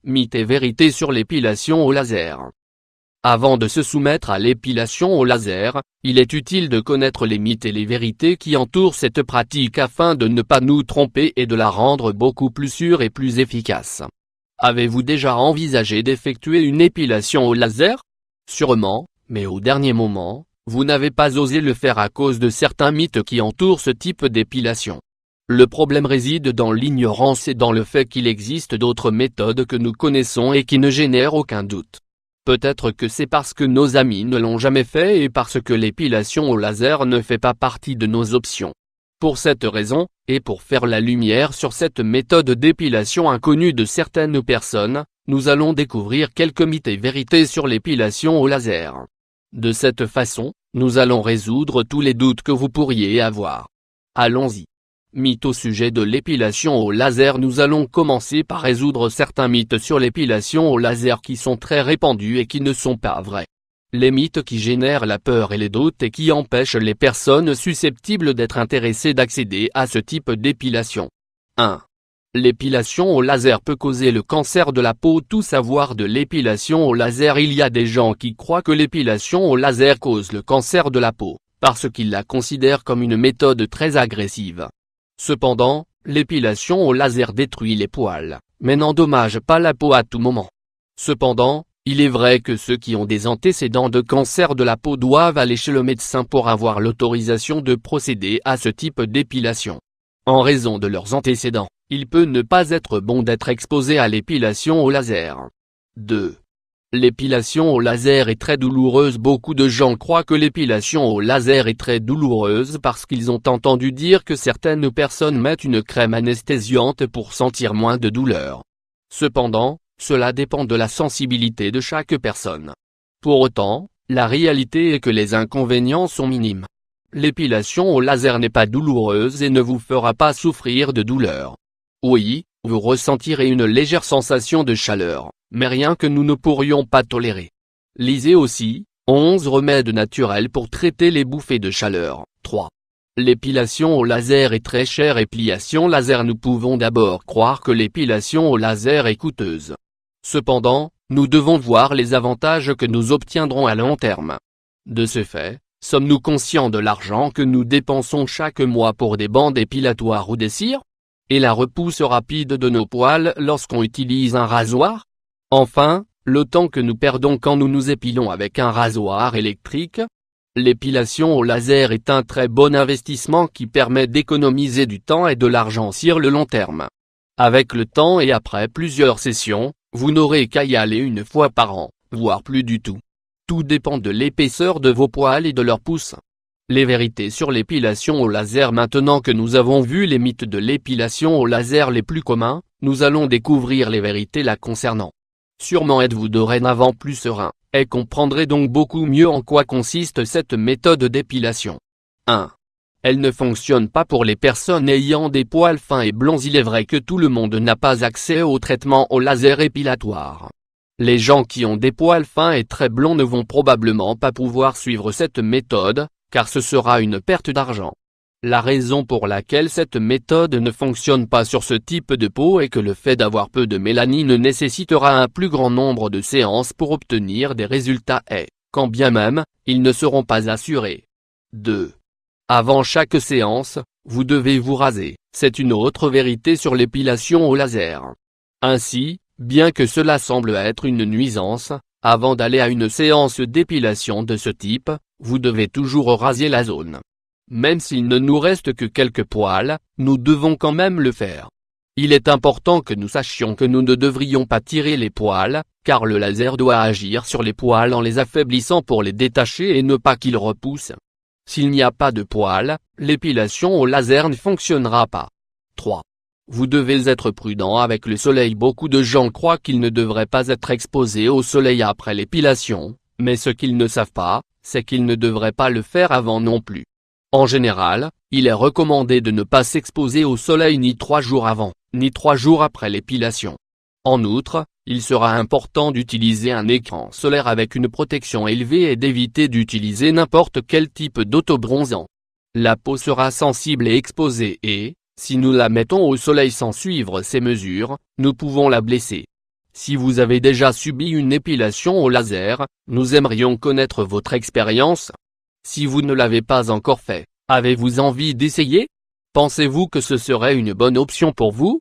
Mythes et vérités sur l'épilation au laser. Avant de se soumettre à l'épilation au laser, il est utile de connaître les mythes et les vérités qui entourent cette pratique afin de ne pas nous tromper et de la rendre beaucoup plus sûre et plus efficace. Avez-vous déjà envisagé d'effectuer une épilation au laser? Sûrement, mais au dernier moment, vous n'avez pas osé le faire à cause de certains mythes qui entourent ce type d'épilation. Le problème réside dans l'ignorance et dans le fait qu'il existe d'autres méthodes que nous connaissons et qui ne génèrent aucun doute. Peut-être que c'est parce que nos amis ne l'ont jamais fait et parce que l'épilation au laser ne fait pas partie de nos options. Pour cette raison, et pour faire la lumière sur cette méthode d'épilation inconnue de certaines personnes, nous allons découvrir quelques mythes et vérités sur l'épilation au laser. De cette façon, nous allons résoudre tous les doutes que vous pourriez avoir. Allons-y. Mythes au sujet de l'épilation au laser. Nous allons commencer par résoudre certains mythes sur l'épilation au laser qui sont très répandus et qui ne sont pas vrais. Les mythes qui génèrent la peur et les doutes et qui empêchent les personnes susceptibles d'être intéressées d'accéder à ce type d'épilation. 1. L'épilation au laser peut causer le cancer de la peau. Tout savoir de l'épilation au laser. Il y a des gens qui croient que l'épilation au laser cause le cancer de la peau, parce qu'ils la considèrent comme une méthode très agressive. Cependant, l'épilation au laser détruit les poils, mais n'endommage pas la peau à tout moment. Cependant, il est vrai que ceux qui ont des antécédents de cancer de la peau doivent aller chez le médecin pour avoir l'autorisation de procéder à ce type d'épilation. En raison de leurs antécédents, il peut ne pas être bon d'être exposé à l'épilation au laser. 2. L'épilation au laser est très douloureuse. Beaucoup de gens croient que l'épilation au laser est très douloureuse parce qu'ils ont entendu dire que certaines personnes mettent une crème anesthésiante pour sentir moins de douleur. Cependant, cela dépend de la sensibilité de chaque personne. Pour autant, la réalité est que les inconvénients sont minimes. L'épilation au laser n'est pas douloureuse et ne vous fera pas souffrir de douleur. Oui, vous ressentirez une légère sensation de chaleur, mais rien que nous ne pourrions pas tolérer. Lisez aussi, 11 remèdes naturels pour traiter les bouffées de chaleur. 3. L'épilation au laser est très chère. Épilation laser. Nous pouvons d'abord croire que l'épilation au laser est coûteuse. Cependant, nous devons voir les avantages que nous obtiendrons à long terme. De ce fait, sommes-nous conscients de l'argent que nous dépensons chaque mois pour des bandes épilatoires ou des cires? Et la repousse rapide de nos poils lorsqu'on utilise un rasoir? Enfin, le temps que nous perdons quand nous nous épilons avec un rasoir électrique? L'épilation au laser est un très bon investissement qui permet d'économiser du temps et de l'argent sur le long terme. Avec le temps et après plusieurs sessions, vous n'aurez qu'à y aller une fois par an, voire plus du tout. Tout dépend de l'épaisseur de vos poils et de leur pouce. Les vérités sur l'épilation au laser. Maintenant que nous avons vu les mythes de l'épilation au laser les plus communs, nous allons découvrir les vérités la concernant. Sûrement êtes-vous dorénavant plus serein, et comprendrez donc beaucoup mieux en quoi consiste cette méthode d'épilation. 1. Elle ne fonctionne pas pour les personnes ayant des poils fins et blonds. Il est vrai que tout le monde n'a pas accès au traitement au laser épilatoire. Les gens qui ont des poils fins et très blonds ne vont probablement pas pouvoir suivre cette méthode, car ce sera une perte d'argent. La raison pour laquelle cette méthode ne fonctionne pas sur ce type de peau est que le fait d'avoir peu de mélanine nécessitera un plus grand nombre de séances pour obtenir des résultats et, quand bien même, ils ne seront pas assurés. 2. Avant chaque séance, vous devez vous raser. C'est une autre vérité sur l'épilation au laser. Ainsi, bien que cela semble être une nuisance, avant d'aller à une séance d'épilation de ce type, vous devez toujours raser la zone. Même s'il ne nous reste que quelques poils, nous devons quand même le faire. Il est important que nous sachions que nous ne devrions pas tirer les poils, car le laser doit agir sur les poils en les affaiblissant pour les détacher et ne pas qu'ils repoussent. S'il n'y a pas de poils, l'épilation au laser ne fonctionnera pas. 3. Vous devez être prudent avec le soleil. Beaucoup de gens croient qu'ils ne devraient pas être exposés au soleil après l'épilation, mais ce qu'ils ne savent pas, c'est qu'ils ne devraient pas le faire avant non plus. En général, il est recommandé de ne pas s'exposer au soleil ni 3 jours avant, ni 3 jours après l'épilation. En outre, il sera important d'utiliser un écran solaire avec une protection élevée et d'éviter d'utiliser n'importe quel type d'autobronzant. La peau sera sensible et exposée et, si nous la mettons au soleil sans suivre ces mesures, nous pouvons la blesser. Si vous avez déjà subi une épilation au laser, nous aimerions connaître votre expérience. Si vous ne l'avez pas encore fait, avez-vous envie d'essayer? Pensez-vous que ce serait une bonne option pour vous?